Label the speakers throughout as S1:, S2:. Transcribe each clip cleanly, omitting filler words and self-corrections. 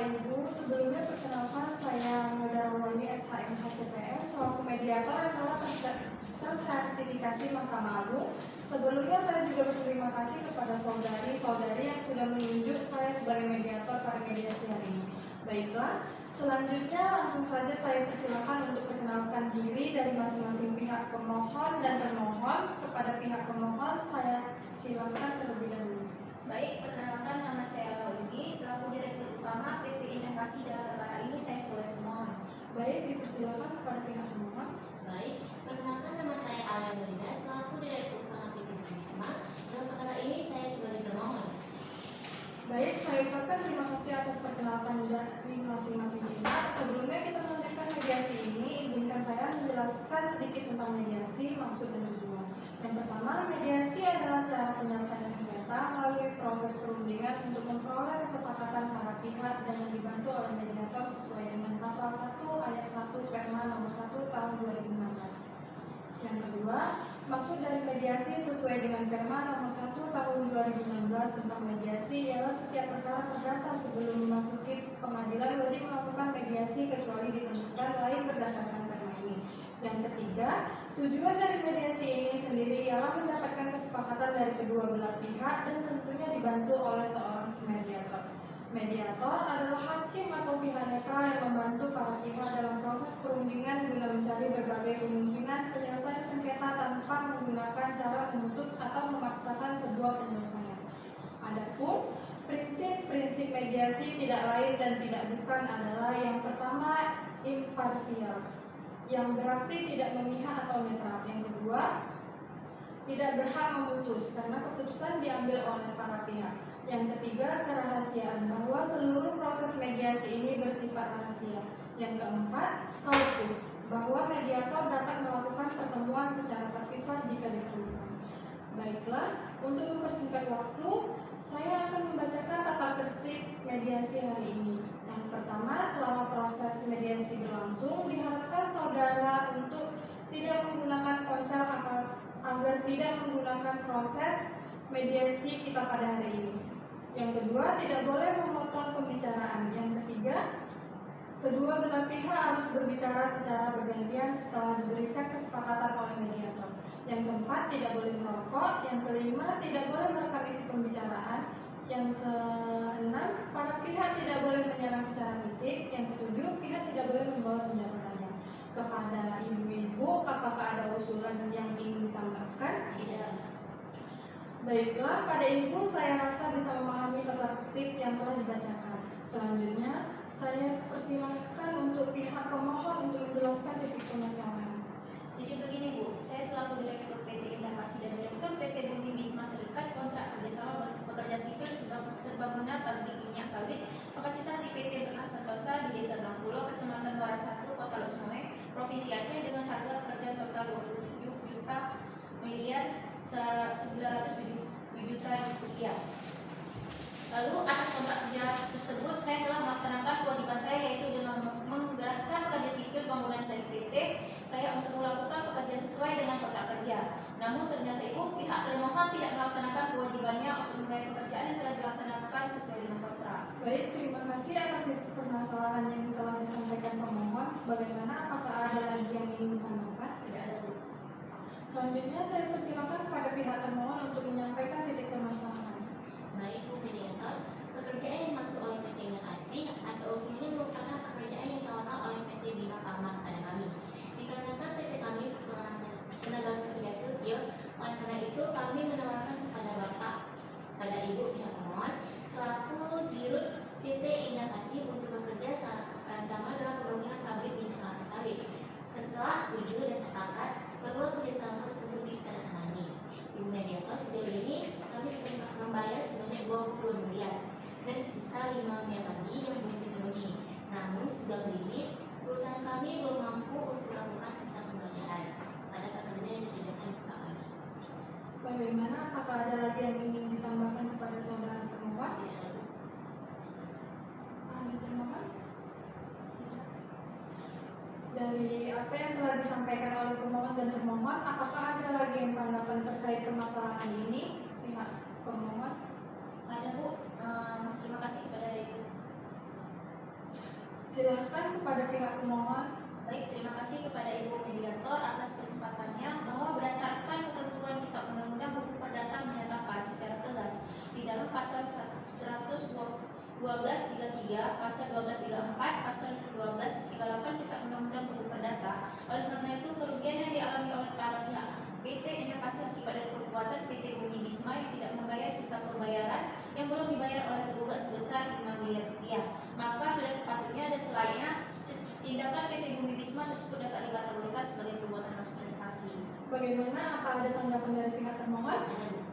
S1: Ibu, sebelumnya perkenalkan saya Melda Rahmawini SHMH-CPM selaku mediator yang telah tersertifikasi Mahkamah Agung. Sebelumnya saya juga berterima kasih kepada saudari-saudari yang sudah menunjuk saya sebagai mediator pada mediasi hari ini. Baiklah, selanjutnya langsung saja saya persilakan untuk perkenalkan diri dari masing-masing pihak pemohon dan termohon. Kepada pihak pemohon, saya silakan terlebih dahulu.
S2: Baik, perkenalkan nama saya Rahmawini selaku Direktur Utama PT Inovasi. Dalam perkara ini saya sebagai pemohon.
S1: Baik, dipersilakan kepada pihak pemohon.
S3: Baik, perkenalkan nama saya Alia Nurina selaku Direktur Utama PT Bisma. Dalam perkara ini saya sebagai termohon.
S1: Baik, saya ucapkan terima kasih atas perkenalkan dari masing-masing pihak. Sebelumnya kita melanjutkan mediasi ini, izinkan saya menjelaskan sedikit tentang mediasi, maksud dan tujuan. Yang pertama, mediasi adalah cara penyelesaian sengketa melalui proses perundingan untuk memperoleh kesepakatan para pihak dan yang dibantu oleh mediator sesuai dengan pasal 1 ayat 1 Perma nomor 1 tahun 2016. Yang kedua, maksud dari mediasi sesuai dengan Perma nomor 1 tahun 2016 tentang mediasi ialah setiap perkara perdata sebelum memasuki pengadilan wajib melakukan mediasi kecuali ditentukan lain berdasarkan Perma ini. Yang ketiga, tujuan dari mediasi ini sendiri ialah mendapatkan kesepakatan dari kedua belah pihak dan tentunya dibantu oleh seorang mediator. Mediator adalah hakim atau pihak netral yang membantu para pihak dalam proses perundingan guna mencari berbagai kemungkinan penyelesaian sengketa tanpa menggunakan cara memutus atau memaksakan sebuah penyelesaian. Adapun prinsip-prinsip mediasi tidak lain dan tidak bukan adalah yang pertama, imparsial, yang berarti tidak memihak atau netral. Yang kedua, tidak berhak memutus karena keputusan diambil oleh para pihak. Yang ketiga, kerahasiaan, bahwa seluruh proses mediasi ini bersifat rahasia. Yang keempat, kaukus, bahwa mediator dapat melakukan pertemuan secara terpisah jika diperlukan. Baiklah, untuk mempersingkat waktu, saya akan membacakan tata tertib mediasi hari ini. Yang pertama, selama proses mediasi berlangsung, diharapkan saudara untuk tidak menggunakan ponsel agar tidak menggunakan proses mediasi kita pada hari ini. Yang kedua, tidak boleh memotong pembicaraan. Yang ketiga, kedua belah pihak harus berbicara secara bergantian setelah diberikan kesepakatan oleh mediator. Yang keempat, tidak boleh merokok. Yang kelima, tidak boleh merekam isi pembicaraan. Yang keenam, para pihak tidak boleh menyerang secara fisik. Yang ketujuh, pihak tidak boleh membawa senjata tajam. Kepada ibu-ibu, apakah ada usulan yang ingin ditambahkan?
S3: Tidak.
S1: Baiklah, pada ibu saya rasa bisa memahami tata tertib yang telah dibacakan. Selanjutnya, saya persilahkan untuk pihak pemohon untuk menjelaskan titik permasalahan.
S2: Jadi begini Bu, saya selaku Direktur PT Inovasi dan Direktur PT Bumi Bisma terdekat kontrak kerjasama pekerja sipil serbaguna pabrik minyak sawit kapasitas IPT Berkah Santosa di Desa Bangkulo, Kecamatan Muara 1, Kota Losmoe, Provinsi Aceh dengan harga pekerjaan total 27 juta miliar 907 juta rupiah. Lalu atas kontrak kerja tersebut saya telah melaksanakan kewajiban saya yaitu dengan menggerakkan pekerja sipil bangunan dari PT saya untuk melakukan pekerjaan sesuai dengan kontrak kerja. Namun ternyata Ibu pihak termohon tidak melaksanakan kewajibannya untuk membayar pekerjaan yang telah dilaksanakan sesuai dengan kontrak.
S1: Baik, terima kasih atas permasalahan yang telah disampaikan pemohon. Bagaimana? Apakah ada lagi yang ingin ditambahkan?
S2: Tidak ada Bu.
S1: Selanjutnya saya persilakan kepada pihak termohon untuk menyampaikan titik permasalahan.
S3: Baik, Bu Mediator, pekerjaan yang masuk oleh PT Inovasi asal-usulnya merupakan pekerjaan yang ditawarkan oleh PT Bina Farma pada kami. Dikarenakan PT kami kekurangan tenaga kerja sipil, oleh karena itu kami menawarkan kepada Bapak, pada Ibu pihak pemohon, selaku dirut PT Inovasi untuk bekerja sama dalam pembangunan pabrik minyak kelapa sawit. Setelah setuju dan sepakat, perlu kerjasama tersebut ditandatangani. Ibu Mediator, sejauh ini kami sudah membayar sebanyak 22 miliar dan sisa 5 miliar lagi yang belum dipenuhi. Namun sejauh ini perusahaan kami belum mampu untuk melakukan sisa pembayaran pada pekerja yang dikerjakan di kami.
S1: Bagaimana? Apakah ada lagi yang ingin ditambahkan kepada saudara termohon?
S3: Ya,
S1: Ahli termohon? Dari apa yang telah disampaikan oleh pemohon dan termohon, apakah ada lagi yang tanggapan terkait permasalahan ini? Pihak pemohon?
S2: Ada Bu, terima kasih kepada Ibu.
S1: Silakan kepada pihak pemohon.
S2: Baik, terima kasih kepada Ibu Mediator atas kesempatannya bahwa berdasarkan ketentuan Kitab Undang-Undang Hukum Perdata menyatakan secara tegas di dalam pasal 1233, pasal 1234, pasal 1238 Kitab Undang-Undang Hukum Perdata. Oleh karena itu, kerugian yang dialami oleh para pihak PT Endakasi akibat dari perbuatan PT Bumi Bisma yang tidak membayar sisa pembayaran yang belum dibayar oleh tergugat sebesar 5 miliar rupiah. Maka sudah sepatutnya dan selainnya tindakan PT Bumi Bisma tersebut dapat dikategorikan sebagai perbuatan maladministrasi.
S1: Bagaimana? Apa ada tanggapan dari pihak termohon?
S3: Ada Bu.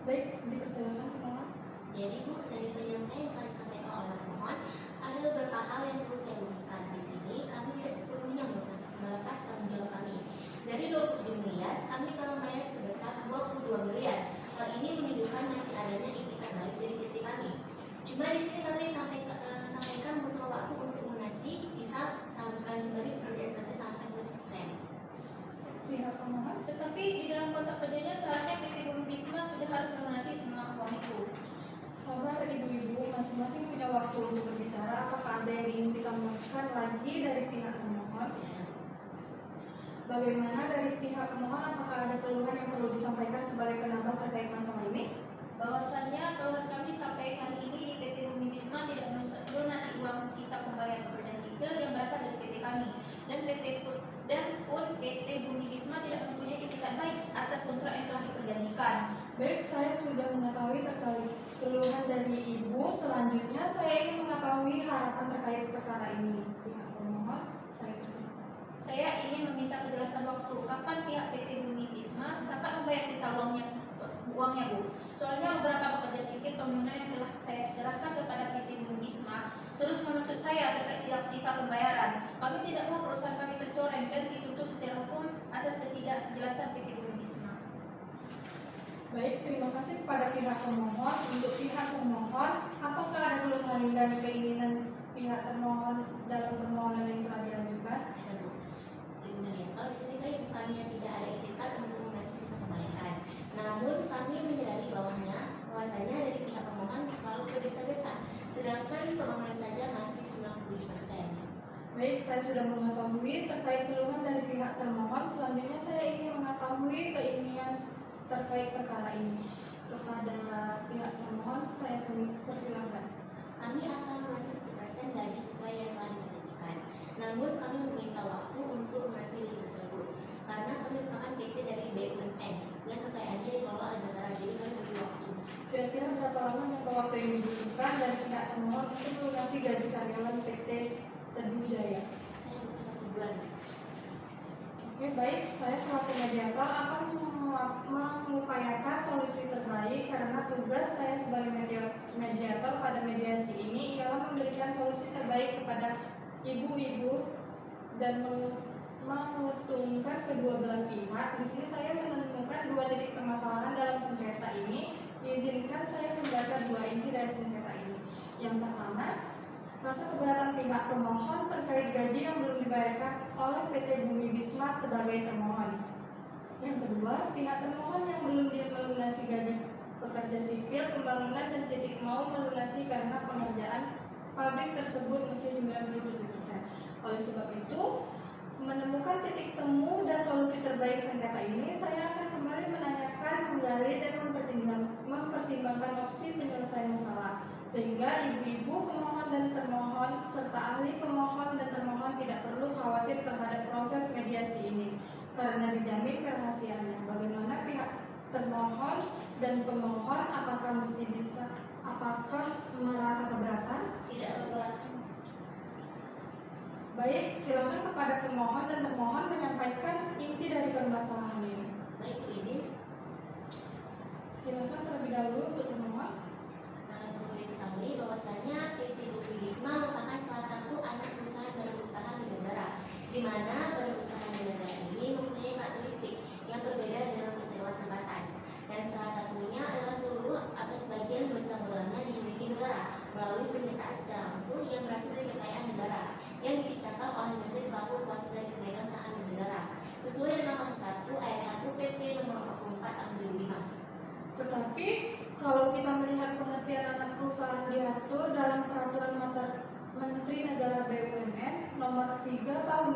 S1: Baik, dipersilakan termohon.
S3: Jadi Bu, dari penyampaian yang telah disampaikan oleh pemohon, ada beberapa hal yang perlu saya luruskan di sini. Kami tidak sepenuhnya melepas tanggung jawab kami. Dari 27 miliar, kami telah membayar sebesar 22 miliar. Hal ini menunjukkan masih adanya itikat baik dari PT kami. Cuma di sini kami sampaikan butuh waktu untuk melunasi sisa sampai sembari pekerjaan selesai sampai 100%.
S1: Pihak pemohon.
S2: Tetapi di dalam kontrak kerjanya seharusnya PT Bumi Bisma sudah harus melunasi semua uang itu.
S1: Sabar ibu-ibu, masing-masing punya waktu untuk berbicara. Apakah ada yang ingin ditambahkan lagi dari pihak pemohon? Bagaimana dari pihak pemohon? Apakah ada keluhan yang perlu disampaikan sebagai penambah terkait masalah ini?
S2: Bahwasannya keluhan kami sampai hari ini di PT Bumi Bisma tidak melunasi uang sisa pembayaran pekerjaan sipil yang berasal dari PT kami dan pun PT Bumi Bisma tidak mempunyai itikat baik atas kontrak yang telah diperjanjikan.
S1: Baik, saya sudah mengetahui terkait keluhan dari ibu. Selanjutnya saya ingin mengetahui harapan terkait perkara ini. Pihak pemohon, saya persilakan.
S2: Saya ingin meminta kejelasan waktu kapan pihak PT Bumi Bisma dapat membayar sisa uangnya Bu. Soalnya beberapa pekerja sipil pembangunan yang telah saya serahkan kepada PT Bumi Bisma terus menuntut saya terkait sisa pembayaran. Kami tidak mau perusahaan kami tercoreng dan dituntut secara hukum atas ketidakjelasan PT Bumi Bisma.
S1: Baik, terima kasih kepada pihak pemohon. Untuk pihak pemohon, apakah ada keluhan dan keinginan pihak termohon dalam permohonan yang telah diajukan?
S3: Ada Bu. Ibu Mediator, di sini kami bukannya tidak ada itikat untuk melunasi sisa pembayaran. Namun kami menyadari bahwasanya dari pihak pemohon terlalu bergesa-gesa, sedangkan pembangunan saja masih 97%.
S1: Baik, saya sudah mengetahui terkait keluhan dari pihak termohon. Selanjutnya saya ingin mengetahui keinginan terkait perkara ini. Kepada pihak termohon, saya persilakan.
S3: Kami akan melunasi 1% gaji sesuai yang telah diperjanjikan. Namun kami meminta waktu untuk melunasi gaji tersebut karena kami merupakan PT dari BUMN yang kekayaannya dikelola oleh negara, jadi kami butuh waktu.
S1: Kira-kira berapa lama jangka waktu yang dibutuhkan dari pihak termohon untuk melunasi gaji karyawan PT Teduh Jaya?
S3: Saya butuh 1 bulan.
S1: Oke, baik. Saya selaku mediator akan mengupayakan solusi terbaik karena tugas saya sebagai mediator pada mediasi ini ialah memberikan solusi terbaik kepada ibu-ibu dan menguntungkan kedua belah pihak. Di sini saya menemukan 2 titik permasalahan dalam sengketa ini. Izinkan saya membaca 2 inti dari sengketa ini. Yang pertama, rasa keberatan pihak pemohon terkait gaji yang belum dibayarkan oleh PT Bumi Bisma sebagai termohon. Yang kedua, pihak termohon yang belum melunasi gaji pekerja sipil pembangunan dan titik mau melunasi karena pengerjaan pabrik tersebut masih 97%. Oleh sebab itu, menemukan titik temu dan solusi terbaik sengketa ini, saya akan kembali menanyakan, menggali dan mempertimbangkan opsi penyelesaian masalah, sehingga ibu-ibu pemohon dan termohon serta ahli pemohon dan termohon tidak perlu khawatir terhadap proses mediasi ini karena dijamin kerahasiaannya. Bagaimana pihak termohon dan pemohon, apakah merasa keberatan?
S3: Tidak keberatan.
S1: Baik, silakan kepada pemohon dan termohon menyampaikan inti dari permasalahan ini.
S3: Baik, Bu, izin.
S1: Silakan terlebih dahulu untuk termohon.
S3: Perlu diketahui bahwasanya PT Bumi Bisma merupakan salah satu anak perusahaan badan usaha milik negara, di mana badan usaha milik negara ini mempunyai karakteristik yang berbeda dengan perseroan terbatas, dan salah satunya adalah seluruh atau sebagian besar modalnya dimiliki negara melalui penyertaan secara langsung yang berasal dari kekayaan negara yang dipisahkan oleh menteri selaku kuasa dari pemegang saham negara. Sesuai dengan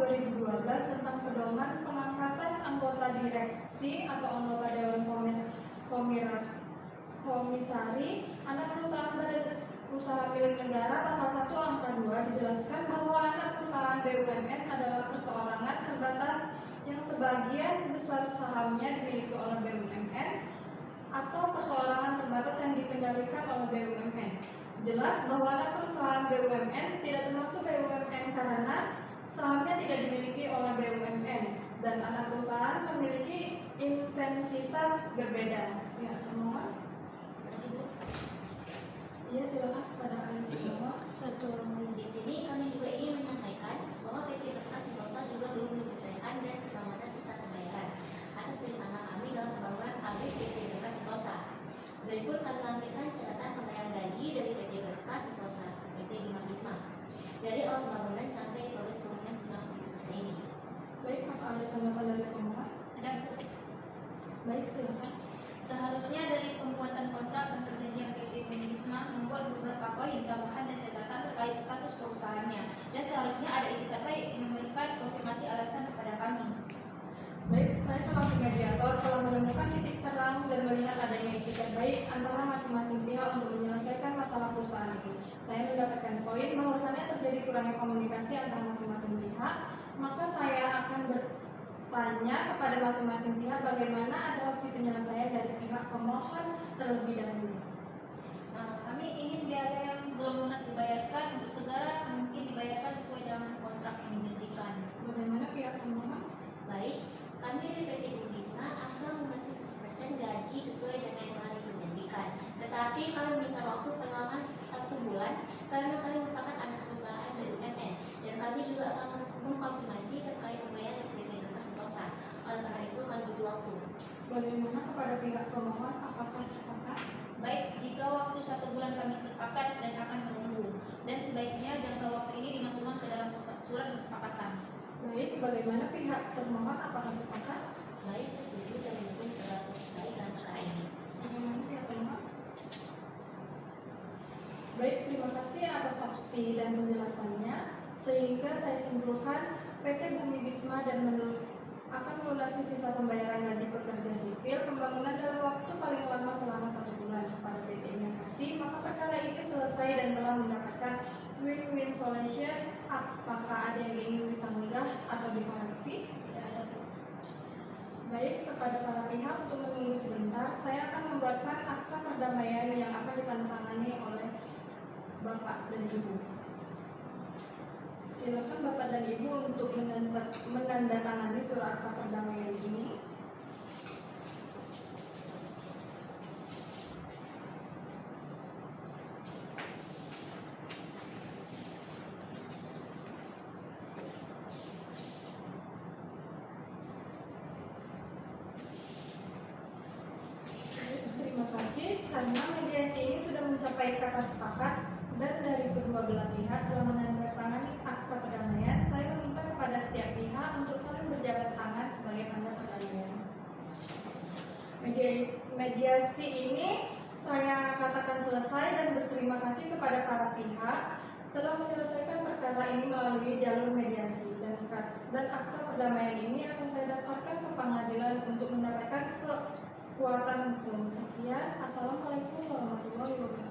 S1: 2012 tentang pedoman pengangkatan anggota direksi atau anggota Dewan Komisari anak perusahaan badan usaha milik negara pasal 1 angka 2 dijelaskan bahwa anak perusahaan BUMN adalah perseorangan terbatas yang sebagian besar sahamnya dimiliki oleh BUMN atau perseorangan terbatas yang dikendalikan oleh BUMN. Jelas bahwa anak perusahaan BUMN tidak termasuk BUMN karena sahamnya tidak dimiliki oleh BUMN dan anak perusahaan memiliki intensitas berbeda. Ya, teman-teman. Iya, silakan kepada ahli semua.
S3: Di sini kami juga ingin menyampaikan bahwa PT Berkas Sentosa juga belum menyelesaikan dan pengamatan sisa pembayaran atas bersama kami dalam pembangunan pabrik PT Berkas Sentosa. Berikut kami lampirkan catatan pembayaran gaji dari PT Berkas Sentosa PT Bima Bisma dari awal pembangunan sampai proses pembangunan 90% ini.
S1: Baik, apa ada tanggapan dari pemohon?
S2: Ada.
S1: Baik, silakan.
S2: Seharusnya dari pembuatan kontrak dan perjanjian PT Bumi Bisma membuat beberapa poin tambahan dan catatan terkait status perusahaannya, dan seharusnya ada itikat baik memberikan konfirmasi alasan kepada kami.
S1: Baik, saya selaku mediator telah menemukan titik terang dan melihat adanya itikat baik antara masing-masing pihak untuk menyelesaikan masalah perusahaan ini. Saya mendapatkan poin bahwasannya terjadi kurangnya komunikasi antara masing-masing pihak, maka saya akan bertanya kepada masing-masing pihak bagaimana ada opsi penyelesaian dari pihak pemohon terlebih dahulu.
S2: Kami ingin biaya yang belum lunas dibayarkan untuk segera mungkin dibayarkan sesuai dengan kontrak yang dijanjikan.
S1: Bagaimana pihak pemohon?
S3: Baik, kami dari PT Bumi Bisma akan melunasi 100% gaji sesuai dengan yang telah diperjanjikan. Tetapi kami minta waktu paling 1 bulan karena kami merupakan anak perusahaan BUMN dan kami juga akan mengkonfirmasi terkait pembayaran dari PT Berkas Sentosa. Oleh karena itu kami butuh waktu.
S1: Bagaimana kepada pihak pemohon? Apakah sepakat?
S2: Baik, jika waktu 1 bulan kami sepakat dan akan menunggu, dan sebaiknya jangka waktu ini dimasukkan ke dalam surat kesepakatan.
S1: Baik, bagaimana pihak termohon? Apakah sepakat?
S3: Baik, saya setuju dan mendukung segala proses baik dalam perkara ini.
S1: Bagaimana pihak pemohon? Baik, terima kasih atas opsi dan penjelasannya. Sehingga saya simpulkan PT Bumi Bisma dan akan melunasi sisa pembayaran gaji pekerja sipil pembangunan dalam waktu paling lama selama 1 bulan kepada PT Inovasi. Maka perkara ini selesai dan telah mendapatkan win-win solution. Apakah ada yang ingin disanggah atau dikoreksi?
S2: Tidak ada.
S1: Baik, kepada para pihak untuk menunggu sebentar, saya akan membuatkan akta perdamaian yang akan ditandatangani oleh Bapak dan Ibu. Silakan Bapak dan Ibu untuk menandatangani surat akta perdamaian ini. Terima kasih karena mediasi ini sudah mencapai kata sepakat dan dari kedua belah pihak telah menandatangani akta perdamaian. Saya meminta kepada setiap pihak untuk saling berjabat tangan sebagai tanda perdamaian. Mediasi ini saya katakan selesai dan berterima kasih kepada para pihak telah menyelesaikan perkara ini melalui jalur mediasi dan akta perdamaian ini akan saya daftarkan ke pengadilan untuk mendapatkan kekuatan hukum. Sekian, assalamualaikum warahmatullahi wabarakatuh.